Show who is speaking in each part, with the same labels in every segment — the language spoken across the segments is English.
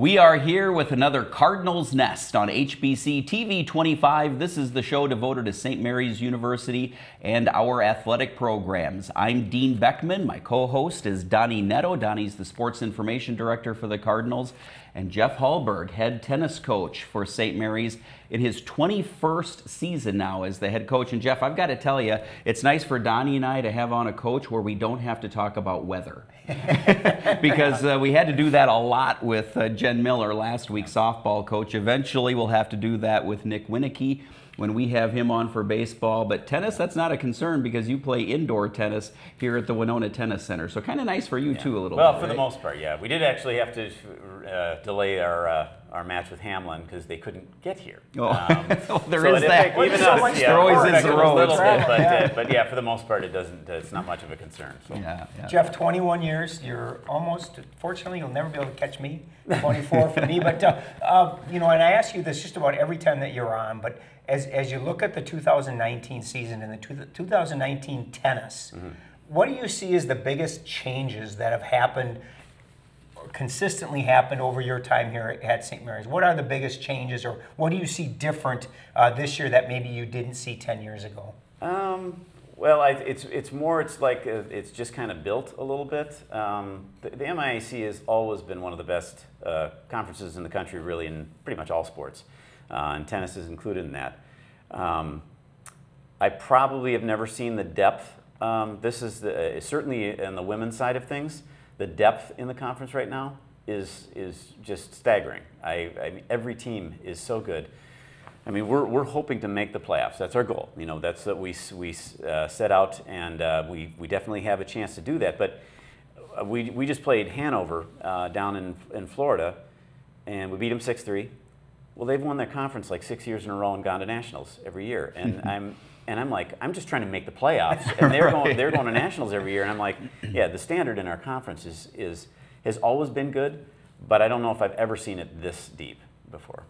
Speaker 1: We are here with another Cardinals Nest on HBC TV 25. This is the show devoted to St. Mary's University and our athletic programs. I'm Dean Beckman. My co-host is Donnie Netto. Donnie's the sports information director for the Cardinals. And Jeff Halberg, head tennis coach for St. Mary's in his 21st season now as the head coach. And Jeff, I've got to tell you, it's nice for Donnie and I to have on a coach where we don't have to talk about weather. Because we had to do that a lot with Jen Miller, last week's softball coach. Eventually we'll have to do that with Nick Winnicky when we have him on for baseball. But tennis, that's not a concern because you play indoor tennis here at the Winona Tennis Center. So kind of nice for you too a little bit.
Speaker 2: Well, for the most part, yeah. We did actually have to delay our match with Hamlin because they couldn't get here.
Speaker 1: Oh, there is that.
Speaker 2: Even though
Speaker 1: there always is a road.
Speaker 2: But yeah, for the most part, it doesn't. It's not much of a concern. So.
Speaker 3: Yeah. Jeff, 21 years. You're almost. Fortunately, you'll never be able to catch me. 24 for me. But you know, and I ask you this just about every time that you're on. But as you look at the 2019 season and the 2019 tennis, what do you see as the biggest changes that have happened? Consistently happened over your time here at St. Mary's? What are the biggest changes, or what do you see different this year that maybe you didn't see 10 years ago?
Speaker 2: Well, it's more. It's like it's just kind of built a little bit. The MIAC has always been one of the best conferences in the country, really, in pretty much all sports, and tennis is included in that. I probably have never seen the depth. This is certainly on the women's side of things. The depth in the conference right now is just staggering. I mean, every team is so good. I mean, we're hoping to make the playoffs. That's our goal. You know, that's what we set out, and we definitely have a chance to do that. But we just played Hanover down in Florida, and we beat them 6-3. Well, they've won their conference like 6 years in a row and gone to nationals every year. And I'm like, I'm just trying to make the playoffs, and they're going to nationals every year. And I'm like, yeah, the standard in our conference has always been good, but I don't know if I've ever seen it this deep before.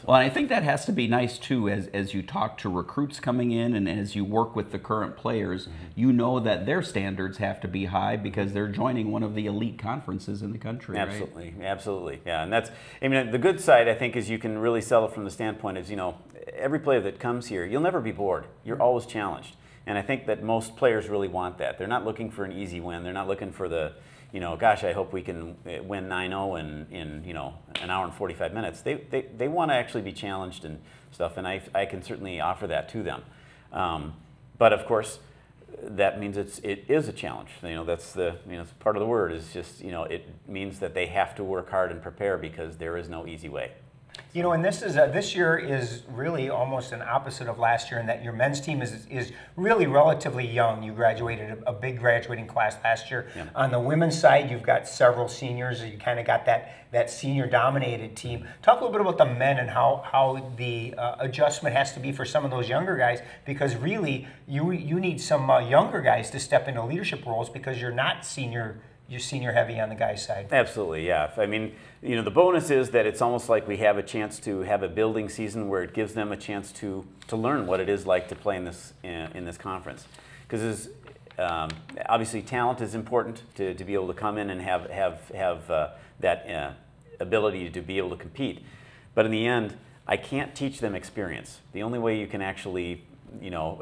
Speaker 1: Well, I think that has to be nice too, as you talk to recruits coming in and as you work with the current players, you know that their standards have to be high because they're joining one of the elite conferences in the country.
Speaker 2: Absolutely,
Speaker 1: right?
Speaker 2: Absolutely, yeah. And that's, I mean, the good side I think is you can really sell it from the standpoint is, you know, every player that comes here, you'll never be bored. You're always challenged, and I think that most players really want that. They're not looking for an easy win. They're not looking for the, you know, gosh, I hope we can win 9-0 in you know, an hour and 45 minutes. They want to actually be challenged and stuff, and I can certainly offer that to them. But of course, that means it is a challenge. You know, that's the, you know, part of the word is just, you know, it means that they have to work hard and prepare because there is no easy way.
Speaker 3: You know, and this year is really almost an opposite of last year in that your men's team is really relatively young. You graduated a big graduating class last year. Yeah. On the women's side, you've got several seniors. You kind of got that senior-dominated team. Talk a little bit about the men and how the adjustment has to be for some of those younger guys, because really you need some younger guys to step into leadership roles because you're not senior. You're senior heavy on the guys' side.
Speaker 2: Absolutely, yeah. I mean, you know, the bonus is that it's almost like we have a chance to have a building season where it gives them a chance to learn what it is like to play in this conference. Because obviously talent is important to be able to come in and have that ability to be able to compete. But in the end, I can't teach them experience. The only way you can actually know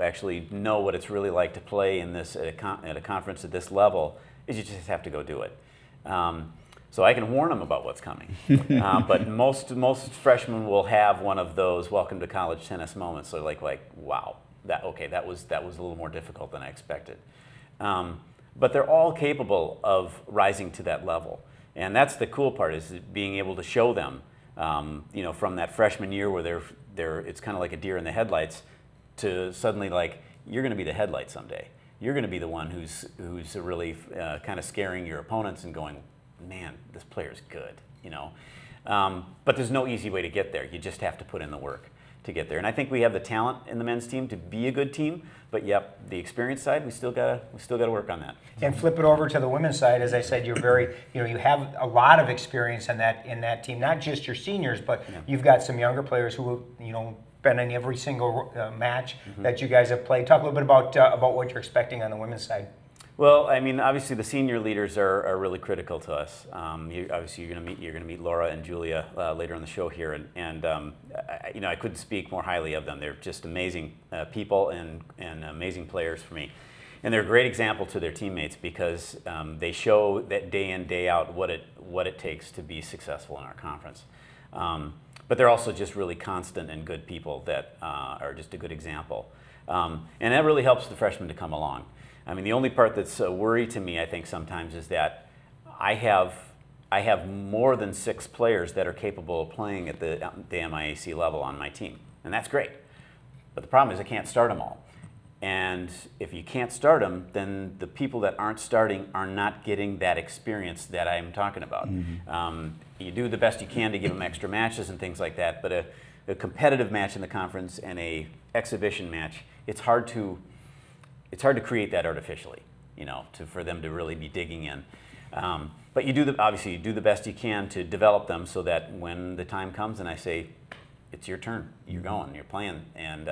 Speaker 2: what it's really like to play in this at a conference at this level is you just have to go do it. So I can warn them about what's coming. But most freshmen will have one of those welcome to college tennis moments. So like wow, that was a little more difficult than I expected. But they're all capable of rising to that level. And that's the cool part, is being able to show them, you know, from that freshman year where it's kind of like a deer in the headlights, to suddenly like, you're going to be the headlight someday. You're going to be the one who's really kind of scaring your opponents and going, man, this player's good, you know. But there's no easy way to get there. You just have to put in the work to get there. And I think we have the talent in the men's team to be a good team. But yep, the experience side, we still gotta work on that.
Speaker 3: And flip it over to the women's side. As I said, you're very, you know, you have a lot of experience in that team. Not just your seniors, but you've got some younger players who, you know, been in every single match that you guys have played. Talk a little bit about what you're expecting on the women's side.
Speaker 2: Well, I mean, obviously the senior leaders are really critical to us. Obviously, you're going to meet Laura and Julia later on the show here, and I couldn't speak more highly of them. They're just amazing people and amazing players for me, and they're a great example to their teammates because they show that day in, day out what it takes to be successful in our conference. But they're also just really constant and good people that are just a good example, and that really helps the freshmen to come along. I mean, the only part that's a worry to me, I think, sometimes is that I have more than 6 players that are capable of playing at the MIAC level on my team, and that's great. But the problem is I can't start them all. And if you can't start them, then the people that aren't starting are not getting that experience that I'm talking about. Mm-hmm. You do the best you can to give them extra matches and things like that, but a competitive match in the conference and a exhibition match, it's hard to create that artificially, for them to really be digging in. But obviously you do the best you can to develop them so that when the time comes and I say, it's your turn, you're going, you're playing, and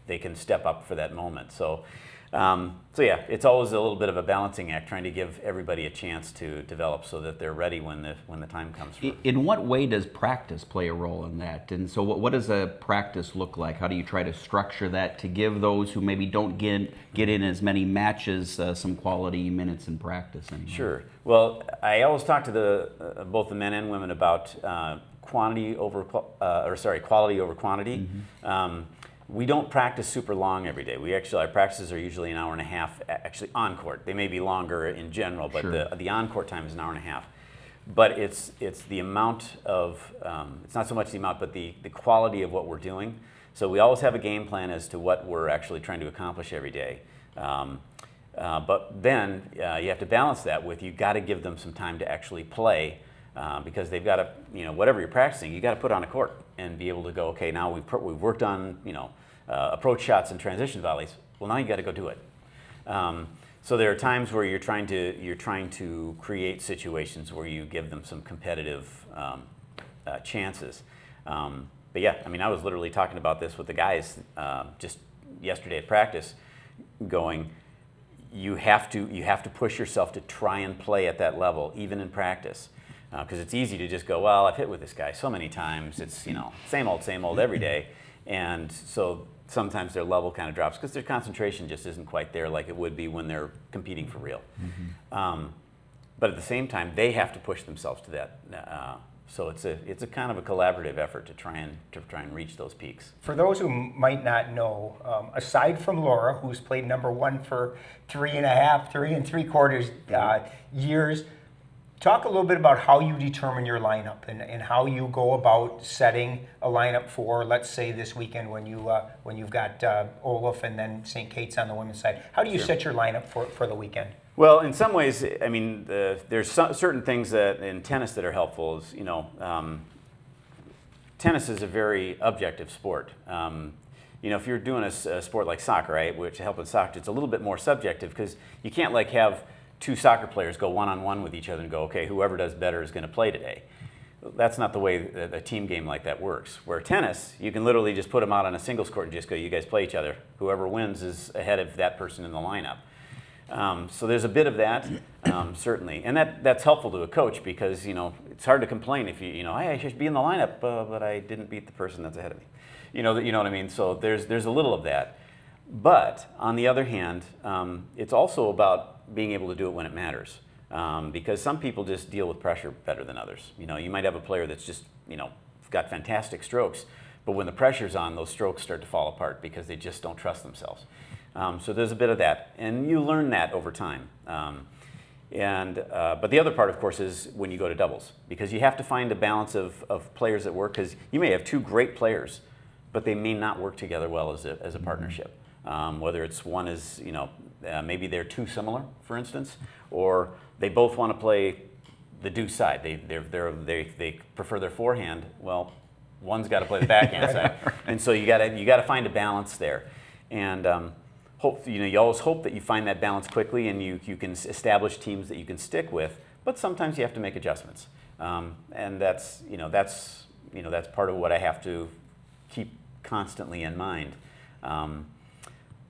Speaker 2: they can step up for that moment. So yeah, it's always a little bit of a balancing act, trying to give everybody a chance to develop so that they're ready when the time comes.
Speaker 1: In what way does practice play a role in that? And so what does a practice look like? How do you try to structure that to give those who maybe don't get in as many matches some quality minutes in practice anymore?
Speaker 2: Sure. Well, I always talk to both the men and women about quality over quantity. Mm-hmm. We don't practice super long every day. Our practices are usually an hour and a half, actually on court. They may be longer in general, but sure. the on court time is an hour and a half. But it's the amount of, it's not so much the amount, but the quality of what we're doing. So we always have a game plan as to what we're actually trying to accomplish every day. But then you have to balance that with, you've got to give them some time to actually play. Because they've got to, whatever you're practicing, you got to put on a court and be able to go, okay, now we've worked on, approach shots and transition volleys. Well, now you got to go do it. So there are times where you're trying to create situations where you give them some competitive chances. But yeah, I mean, I was literally talking about this with the guys just yesterday at practice, going, you have to push yourself to try and play at that level, even in practice. Because it's easy to just go, well, I've hit with this guy so many times, it's same old every day, and so sometimes their level kind of drops because their concentration just isn't quite there like it would be when they're competing for real. Mm-hmm. But at the same time, they have to push themselves to that. So it's a kind of a collaborative effort to try and reach those peaks.
Speaker 3: For those who might not know, aside from Laura, who's played #1 for 3 and 3/4 years. Talk a little bit about how you determine your lineup and how you go about setting a lineup for, let's say, this weekend when you've got Olaf and then St. Kate's on the women's side. How do you set your lineup for the weekend?
Speaker 2: Well, in some ways, I mean, there's certain things that in tennis that are helpful. Tennis is a very objective sport. If you're doing a sport like soccer, right, which help in soccer, it's a little bit more subjective because you can't have 2 soccer players go one-on-one with each other and go, okay, whoever does better is going to play today. That's not the way a team game like that works. Where tennis, you can literally just put them out on a singles court and just go, you guys play each other. Whoever wins is ahead of that person in the lineup. So there's a bit of that, certainly. And that's helpful to a coach because, it's hard to complain if hey, I should be in the lineup, but I didn't beat the person that's ahead of me. You know what I mean? So there's a little of that. But on the other hand, it's also about being able to do it when it matters, because some people just deal with pressure better than others. You might have a player that's just got fantastic strokes, but when the pressure's on, those strokes start to fall apart because they just don't trust themselves. So there's a bit of that, and you learn that over time. But the other part, of course, is when you go to doubles, because you have to find a balance of players that work, because you may have 2 great players, but they may not work together well as a partnership. Whether it's one is, maybe they're too similar, for instance, or they both want to play the deuce side. They prefer their forehand. Well, one's got to play the backhand side, and so you got to find a balance there. And you always hope that you find that balance quickly, and you can establish teams that you can stick with. But sometimes you have to make adjustments, and that's part of what I have to keep constantly in mind.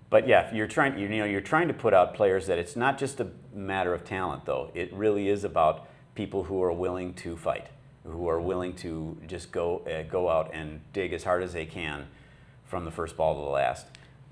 Speaker 2: But yeah, you're trying to put out players that it's not just a matter of talent, though. It really is about people who are willing to fight, who are willing to just go out and dig as hard as they can from the first ball to the last.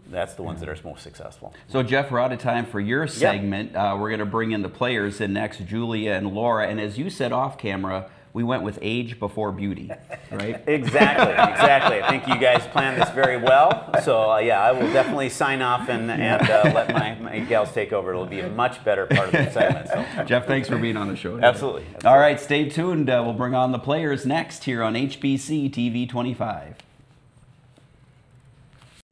Speaker 2: That's the ones that are most successful.
Speaker 1: So Jeff, we're out of time for your segment. Yep. We're going to bring in the players in next, Julia and Laura. And as you said off camera, we went with age before beauty, right?
Speaker 2: Exactly, exactly. I think you guys planned this very well. So yeah, I will definitely sign off and let my gals take over. It'll be a much better part of the segment. So.
Speaker 1: Jeff, thanks for being on the show today.
Speaker 2: Absolutely.
Speaker 1: All right, stay tuned. We'll bring on the players next here on HBC TV 25.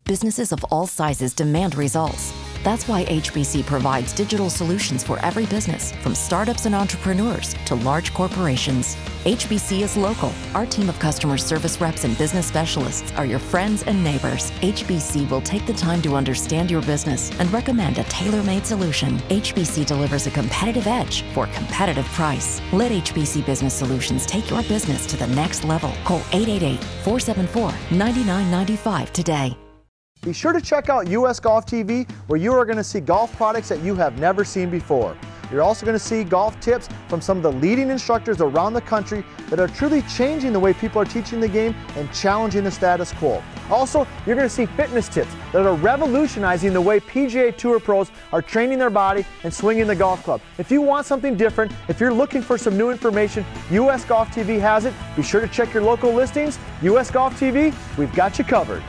Speaker 4: Businesses of all sizes demand results. That's why HBC provides digital solutions for every business, from startups and entrepreneurs to large corporations. HBC is local. Our team of customer service reps and business specialists are your friends and neighbors. HBC will take the time to understand your business and recommend a tailor-made solution. HBC delivers a competitive edge for a competitive price. Let HBC Business Solutions take your business to the next level. Call 888-474-9995 today.
Speaker 5: Be sure to check out US Golf TV, where you are going to see golf products that you have never seen before. You're also going to see golf tips from some of the leading instructors around the country that are truly changing the way people are teaching the game and challenging the status quo. Also, you're going to see fitness tips that are revolutionizing the way PGA Tour pros are training their body and swinging the golf club. If you want something different, if you're looking for some new information, US Golf TV has it. Be sure to check your local listings. US Golf TV, we've got you covered.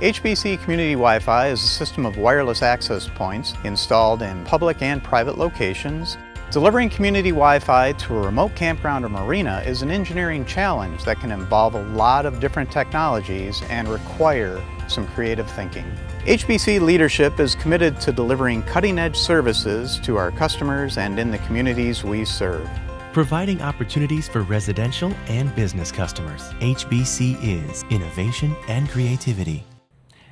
Speaker 6: HBC Community Wi-Fi is a system of wireless access points installed in public and private locations. Delivering community Wi-Fi to a remote campground or marina is an engineering challenge that can involve a lot of different technologies and require some creative thinking. HBC leadership is committed to delivering cutting-edge services to our customers and in the communities we serve.
Speaker 7: Providing opportunities for residential and business customers. HBC is innovation and creativity.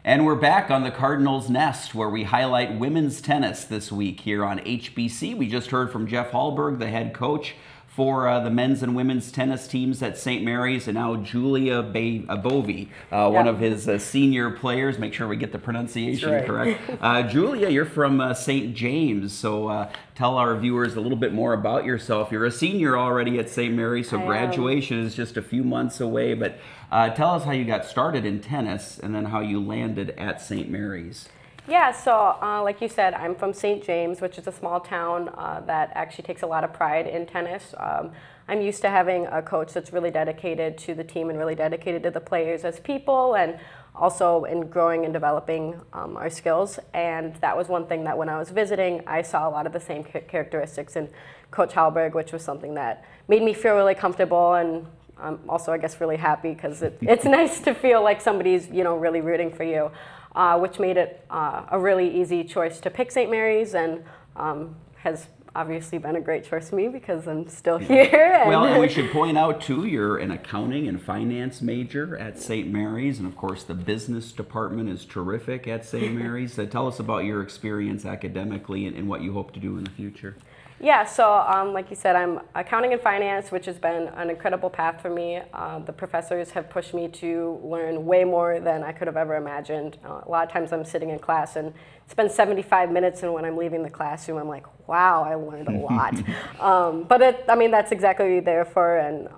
Speaker 1: And we're back on the Cardinals Nest, where we highlight women's tennis this week here on HBC. We just heard from Jeff Halberg, the head coach for the men's and women's tennis teams at St. Mary's, and now Julia Boeve, one of his senior players. Make sure we get the pronunciation correct. Julia, you're from St. James, so tell our viewers a little bit more about yourself. You're a senior already at St. Mary's, so graduation is just a few months away, but tell us how you got started in tennis and then how you landed at St. Mary's.
Speaker 8: Yeah, so like you said, I'm from St. James, which is a small town that actually takes a lot of pride in tennis. I'm used to having a coach that's really dedicated to the team and really dedicated to the players as people, and also in growing and developing our skills. And that was one thing that when I was visiting, I saw a lot of the same characteristics in Coach Halberg, which was something that made me feel really comfortable, and also, I guess, really happy, because it's nice to feel like somebody's, really rooting for you. Which made it a really easy choice to pick St. Mary's, and has obviously been a great choice for me because I'm still here.
Speaker 1: Well, we should point out too, you're an accounting and finance major at St. Mary's, and of course the business department is terrific at St. Mary's. Tell us about your experience academically and what you hope to do in the future.
Speaker 8: Yeah, so like you said, I'm accounting and finance, which has been an incredible path for me. The professors have pushed me to learn way more than I could have ever imagined. A lot of times I'm sitting in class and spend 75 minutes, and when I'm leaving the classroom, I'm like, wow, I learned a lot. But that's exactly what you're there for, and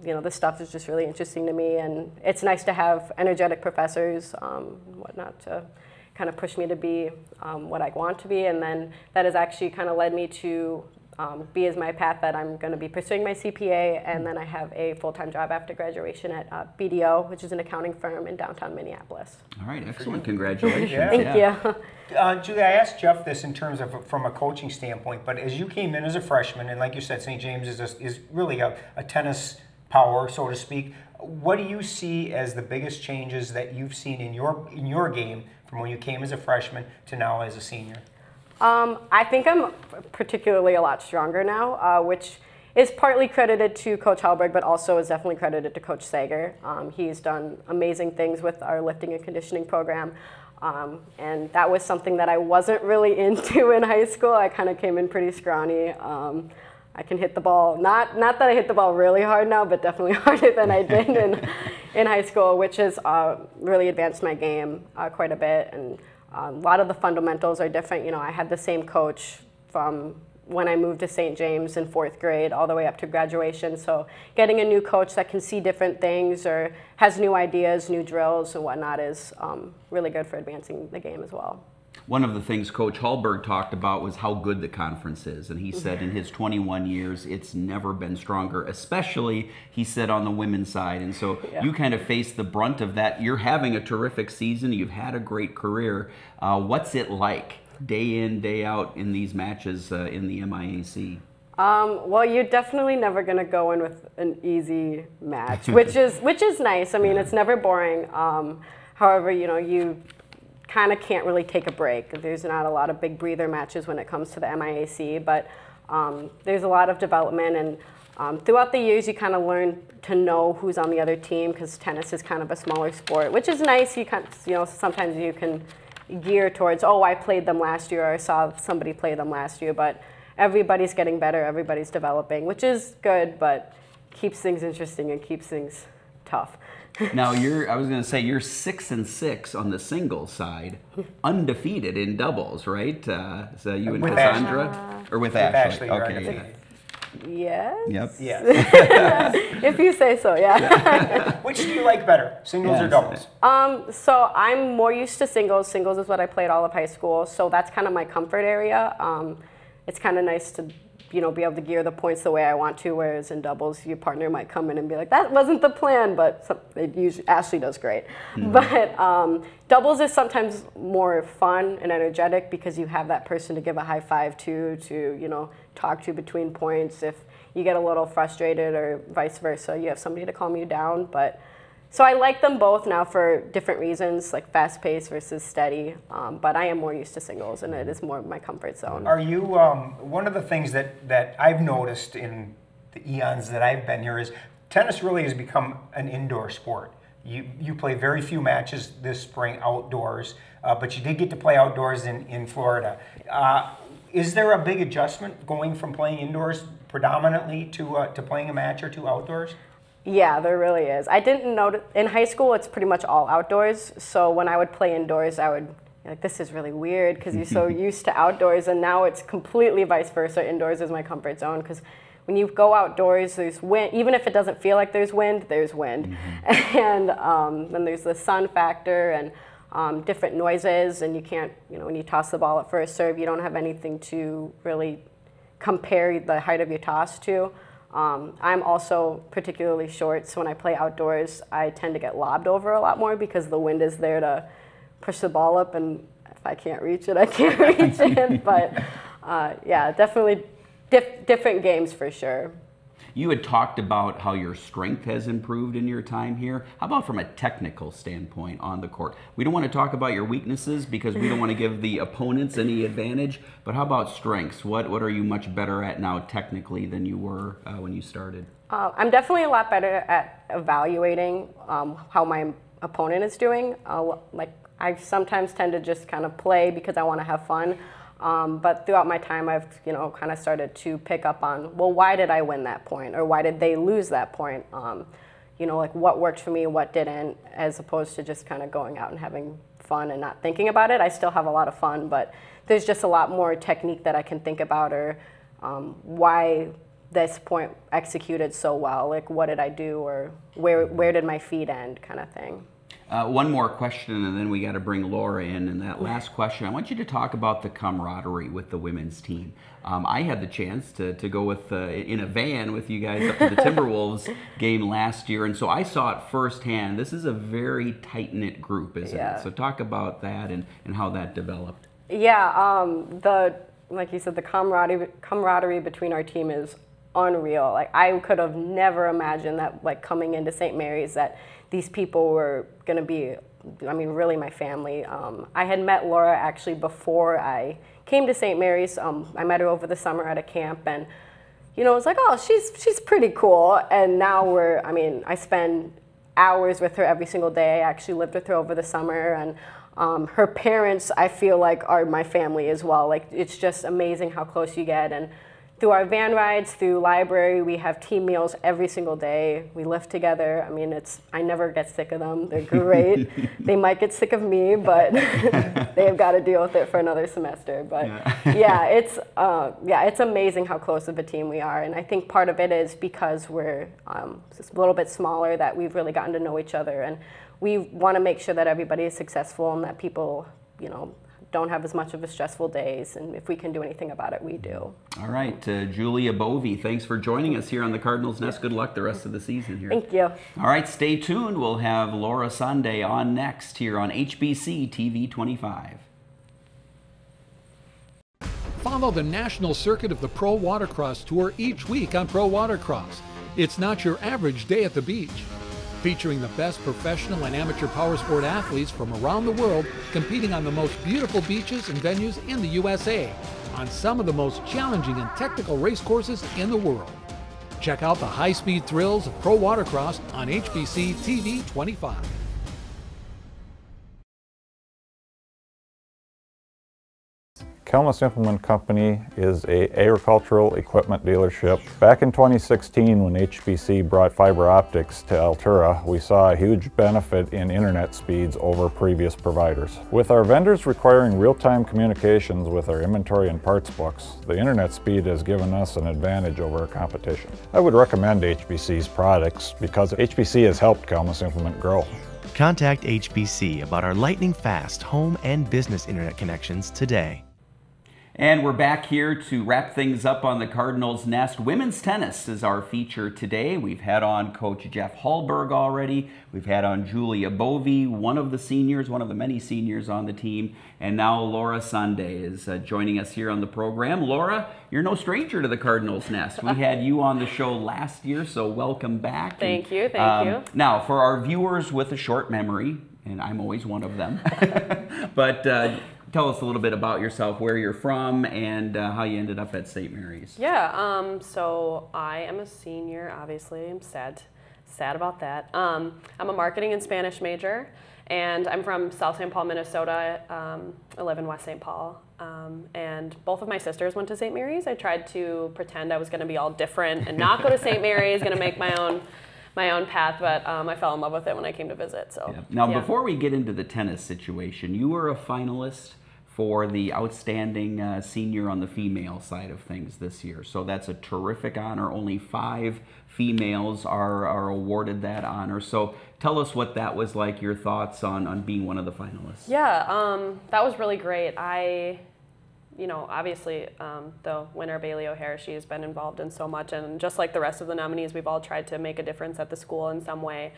Speaker 8: this stuff is just really interesting to me, and it's nice to have energetic professors, whatnot, to kind of push me to be what I want to be, and then that has actually kind of led me to be as my path that I'm going to be pursuing my CPA, and then I have a full-time job after graduation at BDO, which is an accounting firm in downtown Minneapolis.
Speaker 1: All right, excellent. Congratulations.
Speaker 8: Thank you.
Speaker 3: Julia, I asked Jeff this in terms of from a coaching standpoint, but as you came in as a freshman, and like you said, St. James is really a tennis power, so to speak. What do you see as the biggest changes that you've seen in your game from when you came as a freshman to now as a senior?
Speaker 8: I think I'm particularly a lot stronger now, which is partly credited to Coach Halberg, but also is definitely credited to Coach Sager. He's done amazing things with our lifting and conditioning program, and that was something that I wasn't really into in high school. I kind of came in pretty scrawny. I can hit the ball, not that I hit the ball really hard now, but definitely harder than I did in high school, which has really advanced my game quite a bit. And A lot of the fundamentals are different. You know, I had the same coach from when I moved to St. James in 4th grade all the way up to graduation. So getting a new coach that can see different things or has new ideas, new drills and whatnot is really good for advancing the game as well.
Speaker 1: One of the things Coach Halberg talked about was how good the conference is. And he said in his 21 years, it's never been stronger, especially, he said, on the women's side. And so you kind of face the brunt of that. You're having a terrific season. You've had a great career. What's it like day in, day out in these matches in the MIAC?
Speaker 8: Well, you're definitely never going to go in with an easy match, which is nice. I mean, it's never boring. However, you know, you kind of can't really take a break. There's not a lot of big breather matches when it comes to the MIAC, but there's a lot of development, and throughout the years you kind of learn to know who's on the other team, because tennis is kind of a smaller sport, which is nice. You know, sometimes you can gear towards, oh, I played them last year, or I saw somebody play them last year, but everybody's getting better, everybody's developing, which is good, but keeps things interesting and keeps things tough.
Speaker 1: Now, I was going to say, you're 6-6 on the singles side, undefeated in doubles, right? So you and
Speaker 3: with
Speaker 1: Cassandra? Or with Ashley? Okay.
Speaker 8: Yes?
Speaker 1: Yep.
Speaker 3: Yes.
Speaker 8: If you say so, yeah.
Speaker 3: Which do you like better, singles or doubles?
Speaker 8: So I'm more used to singles. Singles is what I played all of high school, so that's kind of my comfort area. It's kind of nice to, you know, be able to gear the points the way I want to, whereas in doubles, your partner might come in and be like, that wasn't the plan, but Ashley does great. Mm-hmm. But doubles is sometimes more fun and energetic because you have that person to give a high five to, you know, talk to between points. If you get a little frustrated or vice versa, you have somebody to calm you down. But so I like them both now for different reasons, like fast pace versus steady. But I am more used to singles, and it is more my comfort zone.
Speaker 3: Are you, one of the things that I've noticed in the eons that I've been here is tennis really has become an indoor sport. You play very few matches this spring outdoors, but you did get to play outdoors in Florida. Is there a big adjustment going from playing indoors predominantly to playing a match or two outdoors?
Speaker 8: Yeah, there really is. I didn't know, in high school it's pretty much all outdoors, so when I would play indoors I would, like, this is really weird because you're so used to outdoors, and now it's completely vice versa. Indoors is my comfort zone because when you go outdoors there's wind, even if it doesn't feel like there's wind, there's wind. And then there's the sun factor and different noises, and you can't, you know, when you toss the ball up for a serve, you don't have anything to really compare the height of your toss to. I'm also particularly short, so when I play outdoors, I tend to get lobbed over a lot more because the wind is there to push the ball up, and if I can't reach it, I can't reach it. But yeah, definitely different games for sure.
Speaker 1: You had talked about how your strength has improved in your time here. How about from a technical standpoint on the court? We don't want to talk about your weaknesses because we don't want to give the opponents any advantage, but how about strengths? What are you much better at now technically than you were when you started?
Speaker 8: I'm definitely a lot better at evaluating how my opponent is doing. Like, I sometimes tend to just kind of play because I want to have fun. But throughout my time, I've, you know, kind of started to pick up on, well, why did I win that point? Or why did they lose that point? You know, like, what worked for me, what didn't, as opposed to just kind of going out and having fun and not thinking about it. I still have a lot of fun, but there's just a lot more technique that I can think about, or why this point executed so well. Like, what did I do, or where did my feet end, kind of thing.
Speaker 1: One more question, and then we got to bring Laura in. And that last question, I want you to talk about the camaraderie with the women's team. I had the chance to go with in a van with you guys up to the Timberwolves game last year, and so I saw it firsthand. This is a very tight-knit group, isn't it? So talk about that and how that developed.
Speaker 8: Yeah, like you said, the camaraderie between our team is unreal. Like, I could have never imagined that, like, coming into St. Mary's, that these people were going to be, I mean, really my family. I had met Laura actually before I came to St. Mary's. I met her over the summer at a camp, and, you know, it was like, oh, she's pretty cool. And now I spend hours with her every single day. I actually lived with her over the summer, and her parents, I feel like, are my family as well. Like, it's just amazing how close you get, and through our van rides, through library, we have team meals every single day. We live together. I mean, I never get sick of them. They're great. They might get sick of me, but they've got to deal with it for another semester. But yeah, it's amazing how close of a team we are. And I think part of it is because we're just a little bit smaller, that we've really gotten to know each other. And we want to make sure that everybody is successful and that people, you know, don't have as much of a stressful days, and if we can do anything about it, we do.
Speaker 1: All right, Julia Boeve, thanks for joining us here on the Cardinals Nest. Good luck the rest of the season here.
Speaker 8: Thank you.
Speaker 1: All right, stay tuned. We'll have Laura Sonday on next here on HBC TV 25.
Speaker 9: Follow the national circuit of the Pro Watercross Tour each week on Pro Watercross. It's not your average day at the beach. Featuring the best professional and amateur power sport athletes from around the world competing on the most beautiful beaches and venues in the USA, on some of the most challenging and technical race courses in the world. Check out the high-speed thrills of Pro Watercross on HBC TV 25.
Speaker 10: Kelmus Implement Company is an agricultural equipment dealership. Back in 2016, when HBC brought fiber optics to Altura, we saw a huge benefit in internet speeds over previous providers. With our vendors requiring real-time communications with our inventory and parts books, the internet speed has given us an advantage over our competition. I would recommend HBC's products because HBC has helped Kelmus Implement grow.
Speaker 7: Contact HBC about our lightning-fast home and business internet connections today.
Speaker 1: And we're back here to wrap things up on the Cardinals Nest. Women's tennis is our feature today. We've had on Coach Jeff Halberg already. We've had on Julia Boeve, one of the seniors, one of the many seniors on the team. And now Laura Sonday is joining us here on the program. Laura, you're no stranger to the Cardinals Nest. We had you on the show last year, so welcome back.
Speaker 8: Thank you, thank you.
Speaker 1: Now, for our viewers with a short memory, and I'm always one of them, but tell us a little bit about yourself, where you're from, and how you ended up at St. Mary's.
Speaker 11: Yeah, so I am a senior, obviously. I'm sad about that. I'm a marketing and Spanish major, and I'm from South St. Paul, Minnesota. I live in West St. Paul, and both of my sisters went to St. Mary's. I tried to pretend I was going to be all different and not go to St. Mary's, going to make my own path, but I fell in love with it when I came to visit. So
Speaker 1: yeah. Now, before we get into the tennis situation, you were a finalist for the outstanding senior on the female side of things this year. So that's a terrific honor. Only 5 females are awarded that honor. So tell us what that was like, your thoughts on being one of the finalists.
Speaker 11: Yeah, that was really great. Obviously, the winner, Bailey O'Hare, she has been involved in so much, and just like the rest of the nominees, we've all tried to make a difference at the school in some way.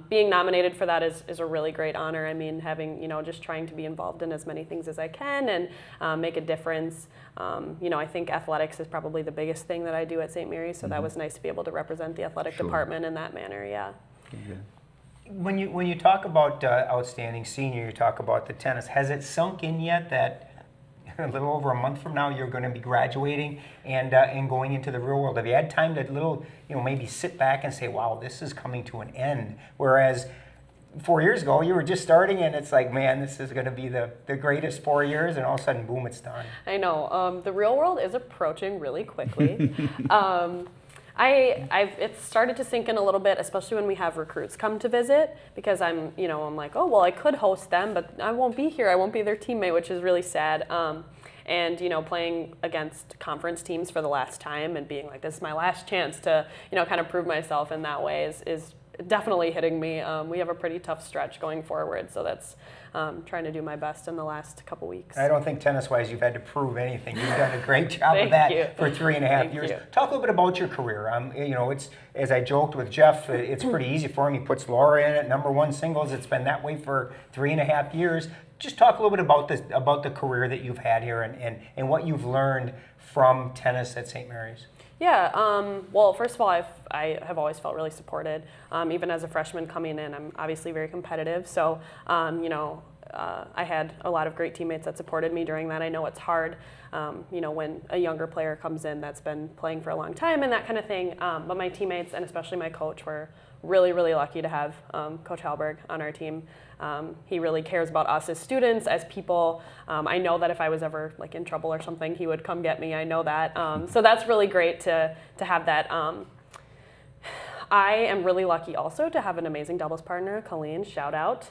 Speaker 11: Being nominated for that is a really great honor. I mean, having, just trying to be involved in as many things as I can and make a difference. I think athletics is probably the biggest thing that I do at St. Mary's, so that was nice to be able to represent the athletic department in that manner, yeah.
Speaker 1: Okay.
Speaker 3: When you talk about outstanding senior, you talk about the tennis. Has it sunk in yet that a little over a month from now you're going to be graduating and going into the real world? Have you had time to maybe sit back and say, wow, this is coming to an end? Whereas 4 years ago you were just starting and it's like, man, this is going to be the greatest 4 years, and all of a sudden, boom, it's done.
Speaker 11: I know. The real world is approaching really quickly. It's started to sink in a little bit, especially when we have recruits come to visit, because I'm like, oh, well, I could host them, but I won't be here. I won't be their teammate, which is really sad. And playing against conference teams for the last time and being like, this is my last chance to, kind of prove myself in that way is definitely hitting me. We have a pretty tough stretch going forward, so that's trying to do my best in the last couple weeks.
Speaker 3: I don't think tennis-wise you've had to prove anything. You've done a great job of that for 3.5 years. Talk a little bit about your career. It's, as I joked with Jeff, it's pretty easy for him. He puts Laura in at #1 singles. It's been that way for 3.5 years. Just talk a little bit about the career that you've had here and what you've learned from tennis at St. Mary's.
Speaker 11: Yeah, well, first of all, I have always felt really supported. Even as a freshman coming in, I'm obviously very competitive. So, I had a lot of great teammates that supported me during that. I know it's hard, you know, when a younger player comes in that's been playing for a long time and that kind of thing. But my teammates and especially my coach were really, really lucky to have Coach Halberg on our team. He really cares about us as students, as people. I know that if I was ever like in trouble or something, he would come get me. I know that. So that's really great to have that. I am really lucky also to have an amazing doubles partner, Colleen, shout out.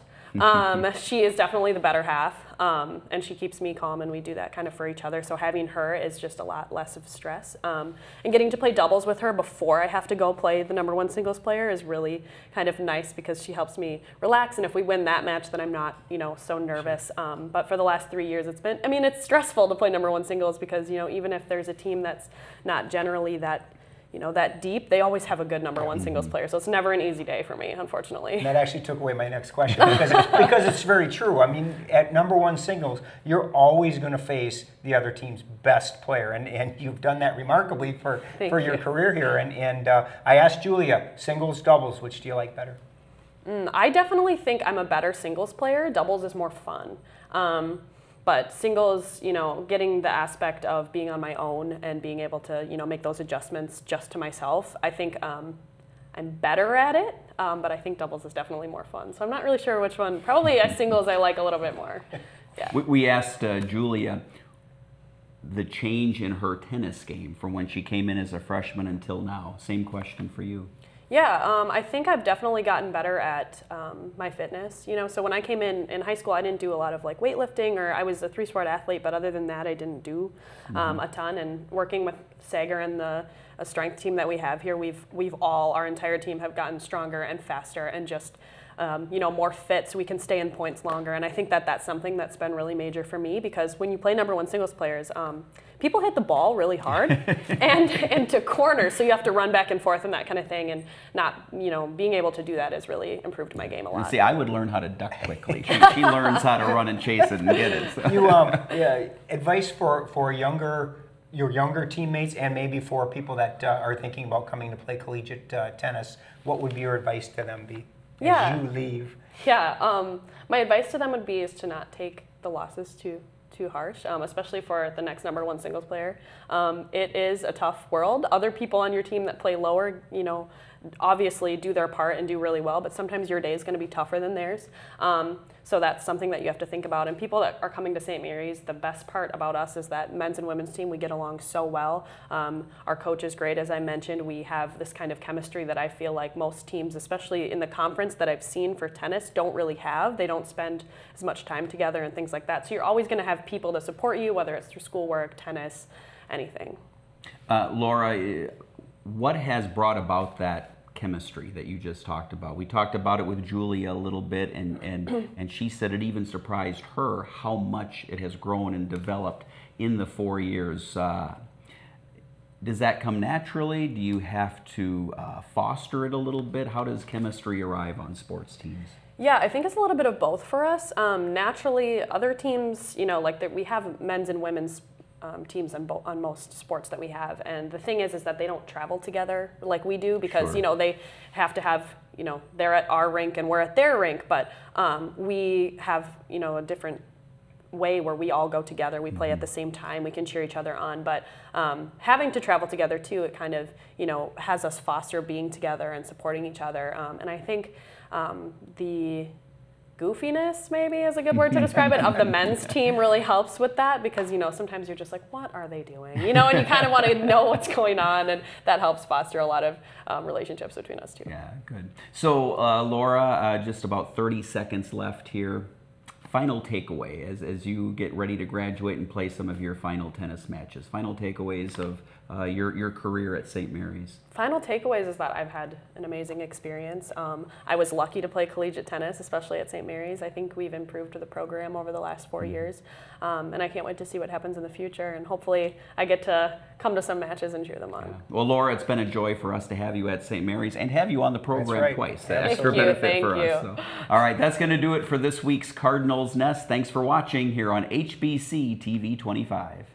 Speaker 11: She is definitely the better half, and she keeps me calm, and we do that kind of for each other. So having her is just a lot less of stress. And getting to play doubles with her before I have to go play the #1 singles player is really kind of nice because she helps me relax. And if we win that match, then I'm not, you know, so nervous. But for the last 3 years, it's been, I mean, it's stressful to play #1 singles because, you know, even if there's a team that's not generally that, you know, that deep, they always have a good #1 singles player. So it's never an easy day for me, unfortunately.
Speaker 3: And that actually took away my next question because it's very true. I mean, at #1 singles, you're always going to face the other team's best player, and you've done that remarkably for your career here. And I asked Julia, singles, doubles, which do you like better?
Speaker 11: I definitely think I'm a better singles player. Doubles is more fun. But singles, you know, getting the aspect of being on my own and being able to, you know, make those adjustments just to myself, I think I'm better at it, but I think doubles is definitely more fun. So I'm not really sure which one. Probably singles I like a little bit more. Yeah.
Speaker 1: We asked Julia the change in her tennis game from when she came in as a freshman until now. Same question for you.
Speaker 11: Yeah, I think I've definitely gotten better at my fitness. You know, so when I came in high school, I didn't do a lot of like weightlifting, or I was a 3-sport athlete, but other than that, I didn't do a ton. And working with Sager and the strength team that we have here, we've all, our entire team, have gotten stronger and faster and just you know, more fit, so we can stay in points longer. And I think that that's something that's been really major for me, because when you play #1 singles players, people hit the ball really hard and to corners, so you have to run back and forth and that kind of thing, and not, you know, being able to do that has really improved my game a lot.
Speaker 1: See, I would learn how to duck quickly. She learns how to run and chase it and get it. So.
Speaker 3: You advice for your younger teammates, and maybe for people that are thinking about coming to play collegiate tennis, what would your advice to them be?
Speaker 11: Yeah.
Speaker 3: As you leave.
Speaker 11: Yeah, my advice to them would be is to not take the losses too harsh, especially for the next #1 singles player. It is a tough world. Other people on your team that play lower, you know, obviously do their part and do really well, but sometimes your day is going to be tougher than theirs. So that's something that you have to think about. And people that are coming to St. Mary's, the best part about us is that men's and women's team, we get along so well. Our coach is great, as I mentioned. We have this kind of chemistry that I feel like most teams, especially in the conference that I've seen for tennis, don't really have. They don't spend as much time together and things like that. So you're always going to have people to support you, whether it's through schoolwork, tennis, anything.
Speaker 1: Laura, what has brought about that chemistry that you just talked about? We talked about it with Julia a little bit, and she said it even surprised her how much it has grown and developed in the 4 years. Does that come naturally? Do you have to foster it a little bit? How does chemistry arrive on sports teams?
Speaker 11: Yeah, I think it's a little bit of both for us. Naturally, other teams, you know, like that, we have men's and women's teams on most sports that we have, and the thing is that they don't travel together like we do, because
Speaker 1: Sure.
Speaker 11: you know, they have to have, you know, they're at our rink and we're at their rink, but we have, you know, a different way where we all go together, we play at the same time, we can cheer each other on, but having to travel together too, it kind of, you know, has us foster being together and supporting each other. And I think the goofiness, maybe is a good word to describe it, of the men's team really helps with that, because, you know, sometimes you're just like, what are they doing? You know, and you kind of want to know what's going on, and that helps foster a lot of relationships between us too.
Speaker 1: Yeah, good. So, Laura, just about 30 seconds left here. Final takeaway as you get ready to graduate and play some of your final tennis matches. Final takeaways of your career at St. Mary's.
Speaker 11: Final takeaways is that I've had an amazing experience. I was lucky to play collegiate tennis, especially at St. Mary's. I think we've improved the program over the last 4 years, and I can't wait to see what happens in the future, and hopefully I get to come to some matches and cheer them on.
Speaker 1: Yeah. Well, Laura, it's been a joy for us to have you at St. Mary's and have you on the program
Speaker 3: right.
Speaker 1: twice.
Speaker 3: Thank
Speaker 1: Extra
Speaker 11: you,
Speaker 1: benefit
Speaker 11: thank
Speaker 1: for
Speaker 11: you.
Speaker 1: us. So. All right, that's going to do it for this week's Cardinals Nest. Thanks for watching here on HBC TV 25.